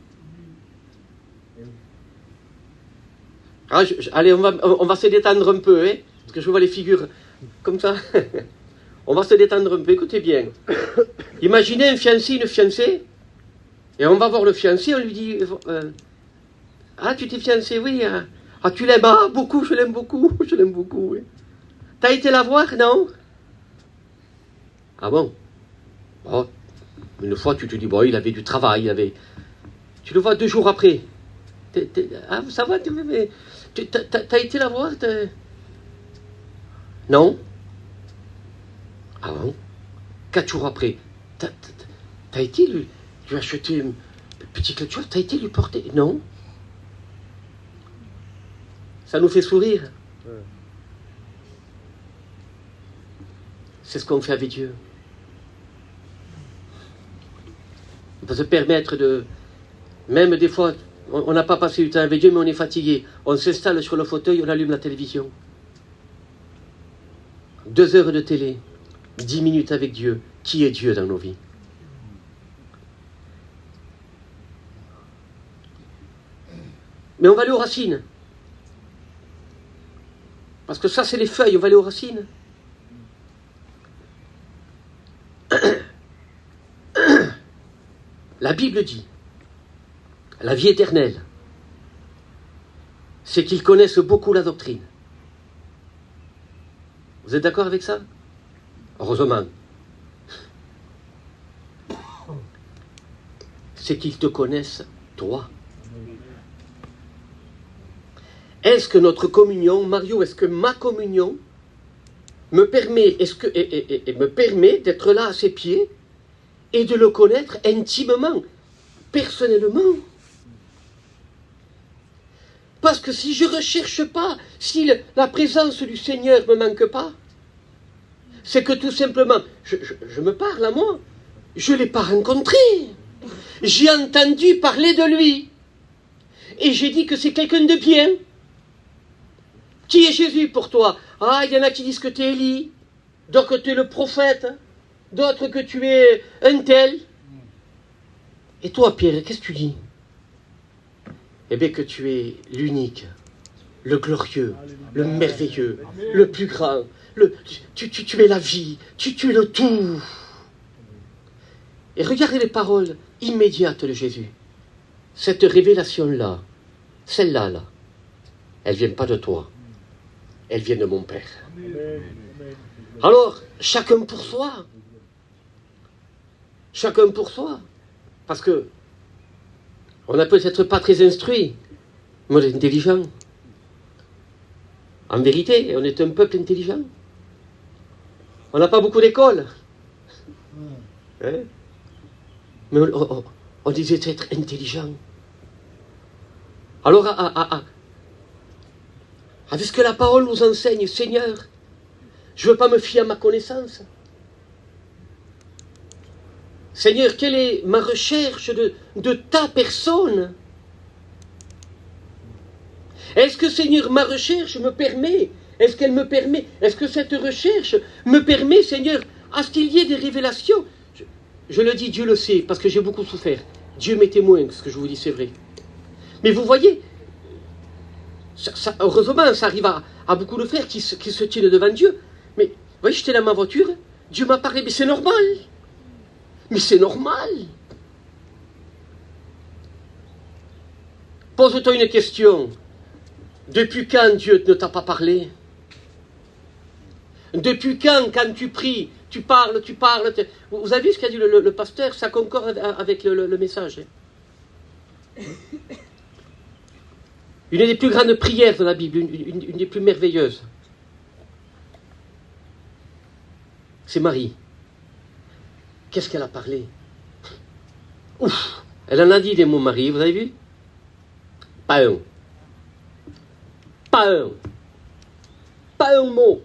Ah, allez, on va se détendre un peu, hein, parce que je vois les figures comme ça. On va se détendre un peu, écoutez bien. Imaginez un fiancé, une fiancée, et on va voir le fiancé, on lui dit ah, tu t'es fiancé, oui. Ah, tu l'aimes? Ah, beaucoup, je l'aime beaucoup, oui. T'as été la voir, non? Ah bon? Oh, une fois, tu te dis, bon, il avait du travail, Tu le vois 2 jours après. Ah, ça va, t'as été la voir? Non? Ah bon? 4 jours après. T'as été lui acheter une petite quelque chose? T'as été lui porter? Non? Ça nous fait sourire. C'est ce qu'on fait avec Dieu. On peut se permettre de... Même des fois, on n'a pas passé du temps avec Dieu, mais on est fatigué. On s'installe sur le fauteuil, on allume la télévision. 2 heures de télé, 10 minutes avec Dieu. Qui est Dieu dans nos vies? Mais on va aller aux racines. Parce que ça, c'est les feuilles, on va aller aux racines. La Bible dit, la vie éternelle, c'est qu'ils connaissent beaucoup la doctrine. Vous êtes d'accord avec ça? Heureusement. C'est qu'ils te connaissent, toi. Est-ce que notre communion, Mario, est-ce que ma communion me permet, me permet d'être là à ses pieds et de le connaître intimement, personnellement? Parce que si je ne recherche pas, si la présence du Seigneur ne me manque pas, c'est que tout simplement, je me parle à moi, je ne l'ai pas rencontré. J'ai entendu parler de lui. Et j'ai dit que c'est quelqu'un de bien. Qui est Jésus pour toi? Ah, il y en a qui disent que tu es Élie, d'autres que tu es le prophète, d'autres que tu es un tel. Et toi, Pierre, qu'est-ce que tu dis? Eh bien, que tu es l'unique, le glorieux, le merveilleux, le plus grand. Tu es la vie, tu es le tout. Et regardez les paroles immédiates de Jésus. Cette révélation-là, celle-là, là, elle ne vient pas de toi. Elle vient de mon Père. Alors, chacun pour soi. Chacun pour soi. Parce que on n'a peut-être pas très instruit, mais on est intelligent. En vérité, on est un peuple intelligent. On n'a pas beaucoup d'écoles. Hein? Mais on disait être intelligent. Alors, avec ce que la parole nous enseigne, Seigneur, je ne veux pas me fier à ma connaissance. Seigneur, quelle est ma recherche de ta personne? Est-ce que, Seigneur, ma recherche me permet, est-ce qu'elle me permet, est-ce que cette recherche me permet, Seigneur, à ce qu'il y ait des révélations? Je le dis, Dieu le sait, parce que j'ai beaucoup souffert. Dieu m'est témoin, ce que je vous dis, c'est vrai. Mais vous voyez, heureusement, ça arrive à beaucoup de frères qui se tiennent devant Dieu. Mais, vous voyez, j'étais dans ma voiture, Dieu m'a parlé, mais c'est normal. Mais c'est normal. Pose-toi une question. Depuis quand Dieu ne t'a pas parlé? Depuis quand tu pries, tu parles. Vous avez vu ce qu'a dit le pasteur? Ça concorde avec le message. Une des plus grandes prières de la Bible, une des plus merveilleuses. C'est Marie. Qu'est-ce qu'elle a parlé? Ouf! Elle en a dit des mots, Marie, vous avez vu? Pas un. Pas un. Pas un mot.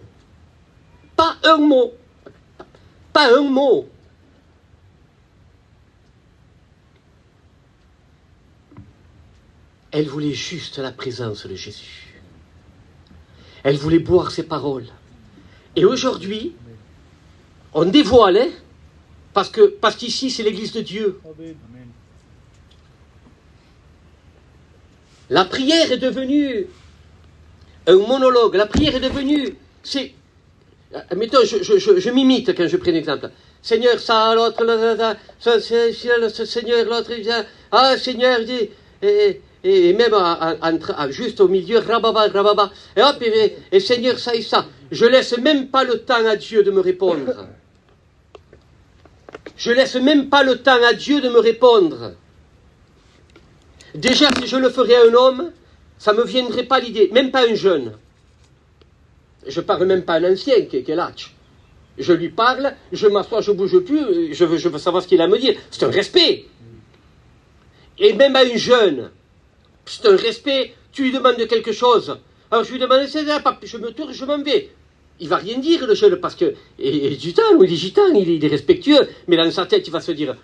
Pas un mot. Pas un mot. Elle voulait juste la présence de Jésus. Elle voulait boire ses paroles. Et aujourd'hui, on dévoile, hein, parce qu'ici, c'est l'église de Dieu. La prière est devenue un monologue. La prière est devenue... Mettons, je m'imite quand je prends l'exemple. Seigneur, ça, l'autre, Seigneur, l'autre, il vient. Ah, Seigneur, il dit... Et même juste au milieu, rababa, et hop, et Seigneur, ça et ça. Je laisse même pas le temps à Dieu de me répondre. Je laisse même pas le temps à Dieu de me répondre. Déjà, si je le ferais à un homme, ça ne me viendrait pas l'idée, même pas un jeune. Je parle même pas à un ancien qui est là. Je lui parle, je m'assois, je bouge plus, je veux savoir ce qu'il a à me dire. C'est un respect. Et même à un jeune, c'est un respect, tu lui demandes quelque chose. Alors je lui demande, je me tourne, je m'en vais. Il va rien dire, le jeune, parce que, il est gitan, il est respectueux, mais dans sa tête, il va se dire,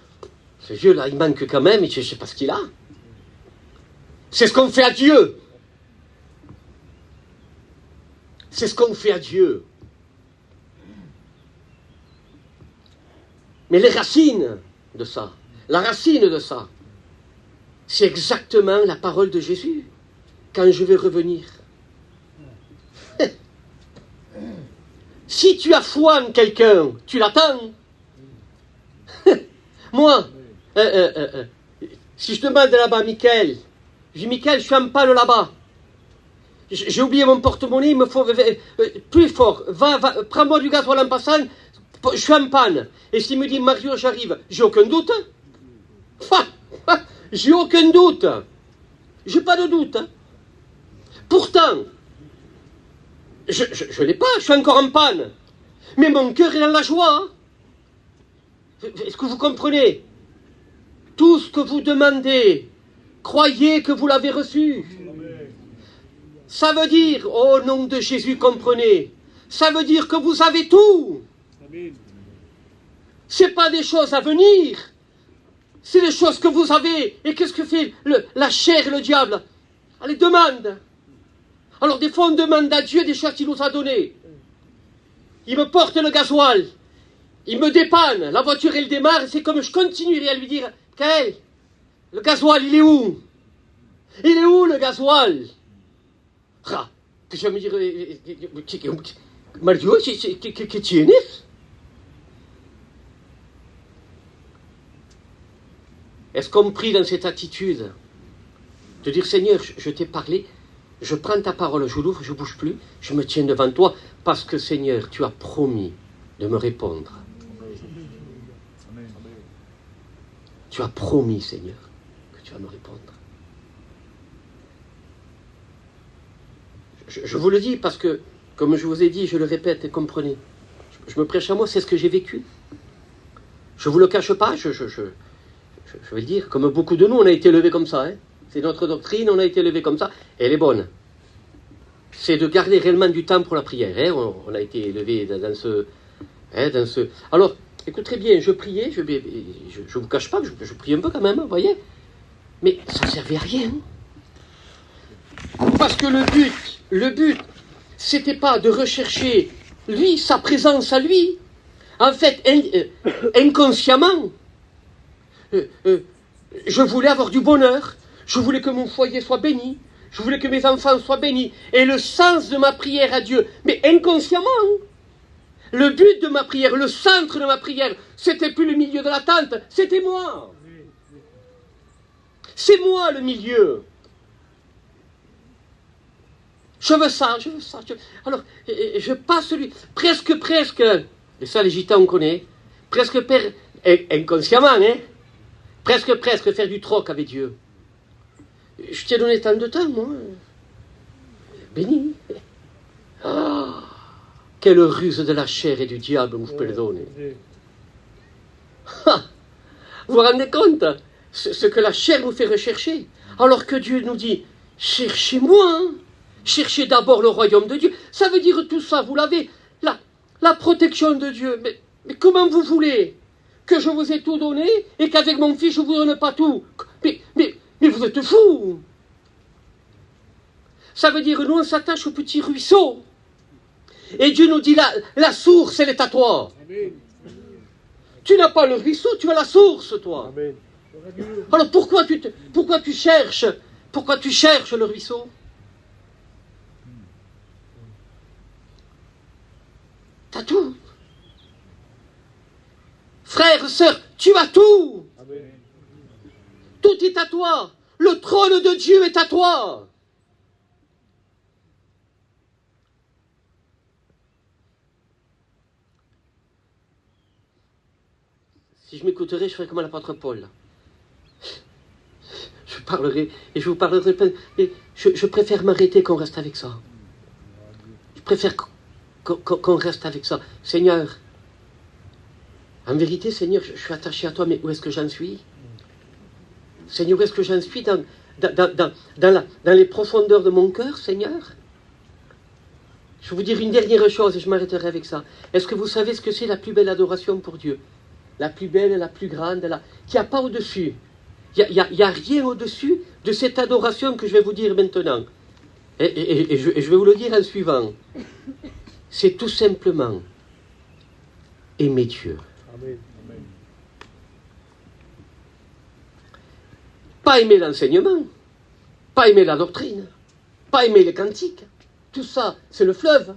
ce vieux-là, il manque quand même, je ne sais pas ce qu'il a. C'est ce qu'on fait à Dieu. C'est ce qu'on fait à Dieu. Mais les racines de ça, la racine de ça, c'est exactement la parole de Jésus. Quand je vais revenir. Si tu as foi en quelqu'un, tu l'attends. Moi, si je demande là-bas à Michael, je dis Michael, je suis en panne là-bas. J'ai oublié mon porte-monnaie, il me faut plus fort. Va, prends-moi du gasoil en passant, je suis en panne. Et s'il me dit Mario, j'arrive, j'ai aucun doute. J'ai aucun doute. J'ai pas de doute. Pourtant, je l'ai pas, je suis encore en panne. Mais mon cœur est dans la joie. Est-ce que vous comprenez? Tout ce que vous demandez, croyez que vous l'avez reçu. Ça veut dire, au nom de Jésus, comprenez, ça veut dire que vous avez tout. Ce n'est pas des choses à venir. C'est des choses que vous avez. Et qu'est-ce que fait la chair et le diable? Elle les demande. Alors des fois on demande à Dieu des choses qu'il nous a données. Il me porte le gasoil. Il me dépanne. La voiture elle démarre. C'est comme je continuerai à lui dire, Kael, le gasoil il est où? Il est où le gasoil? Que je vais me dire, Mario, que tu es neuf? Est-ce qu'on prie dans cette attitude de dire, Seigneur, je t'ai parlé, je prends ta parole, je l'ouvre, je ne bouge plus, je me tiens devant toi, parce que Seigneur, tu as promis de me répondre. Tu as promis, Seigneur, que tu vas me répondre. Je vous le dis parce que, comme je vous ai dit, je le répète et comprenez. Je me prêche à moi, c'est ce que j'ai vécu. Je ne vous le cache pas, je vais le dire, comme beaucoup de nous, on a été élevés comme ça. Hein. C'est notre doctrine, on a été élevés comme ça. Et elle est bonne. C'est de garder réellement du temps pour la prière. Hein. On a été élevés dans ce... Alors, écoutez bien, je priais, je ne vous cache pas que je prie un peu quand même, vous voyez. Mais ça ne servait à rien. Parce que le but, c'était pas de rechercher, lui, sa présence à lui. En fait, inconsciemment, je voulais avoir du bonheur, je voulais que mon foyer soit béni, je voulais que mes enfants soient bénis. Et le sens de ma prière à Dieu, mais inconsciemment, le but de ma prière, le centre de ma prière, c'était plus le milieu de la tente, c'était moi. C'est moi le milieu. Je veux ça. Alors, je passe lui, presque, et ça les gitans on connaît, presque, inconsciemment, hein, presque faire du troc avec Dieu. Je t'ai donné tant de temps, moi. Béni. Ah, quelle ruse de la chair et du diable vous perdonne. Ah, vous vous rendez compte ce que la chair nous fait rechercher, alors que Dieu nous dit, cherchez-moi, Cherchez d'abord le royaume de Dieu. Ça veut dire tout ça, vous l'avez. La protection de Dieu. Mais comment vous voulez que je vous ai tout donné et qu'avec mon fils je ne vous donne pas tout? Mais vous êtes fous. Ça veut dire nous on s'attache au petit ruisseau. Et Dieu nous dit la source elle est à toi. Amen. Tu n'as pas le ruisseau, tu as la source toi. Amen. Alors pourquoi tu cherches le ruisseau? T'as tout. Frère, sœur, tu as tout. Amen. Tout est à toi. Le trône de Dieu est à toi. Si je m'écouterais, je ferais comme l'apôtre Paul. Je parlerai et je vous parlerai plein. Et je préfère m'arrêter qu'on reste avec ça. Je préfère qu'on reste avec ça. Seigneur, en vérité, Seigneur, je suis attaché à toi, mais où est-ce que j'en suis? Seigneur, où est-ce que j'en suis dans les profondeurs de mon cœur, Seigneur? Je vais vous dire une dernière chose et je m'arrêterai avec ça. Est-ce que vous savez ce que c'est la plus belle adoration pour Dieu? La plus belle, la plus grande, qu'il n'y a pas au-dessus. Il n'y a rien au-dessus de cette adoration que je vais vous dire maintenant. Et je vais vous le dire en suivant. C'est tout simplement aimer Dieu. Amen. Pas aimer l'enseignement, pas aimer la doctrine, pas aimer les cantiques. Tout ça, c'est le fleuve.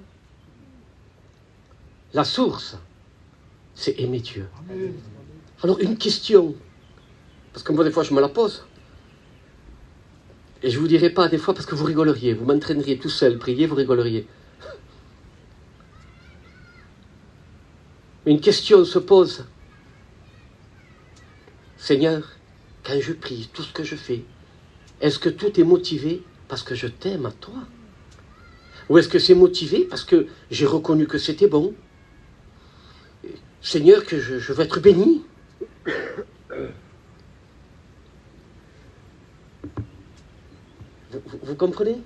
La source, c'est aimer Dieu. Amen. Alors une question, parce que moi des fois je me la pose, et je ne vous dirai pas des fois parce que vous rigoleriez, vous m'entraîneriez tout seul, prier, vous rigoleriez. Une question se pose. Seigneur, quand je prie, tout ce que je fais, est-ce que tout est motivé parce que je t'aime à toi? Ou est-ce que c'est motivé parce que j'ai reconnu que c'était bon? Seigneur, que je veux être béni. Vous comprenez?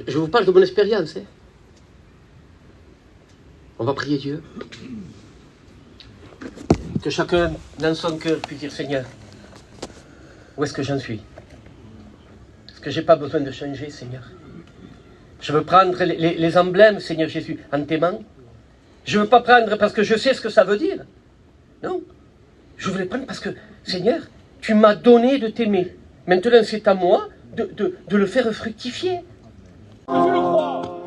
Je vous parle de mon expérience. Hein? On va prier Dieu. Que chacun, dans son cœur, puisse dire, Seigneur, où est-ce que j'en suis? Est-ce que je n'ai pas besoin de changer, Seigneur? Je veux prendre les emblèmes, Seigneur Jésus, en tes mains. Je ne veux pas prendre parce que je sais ce que ça veut dire. Non. Je veux les prendre parce que, Seigneur, tu m'as donné de t'aimer. Maintenant, c'est à moi de le faire fructifier. Je le crois.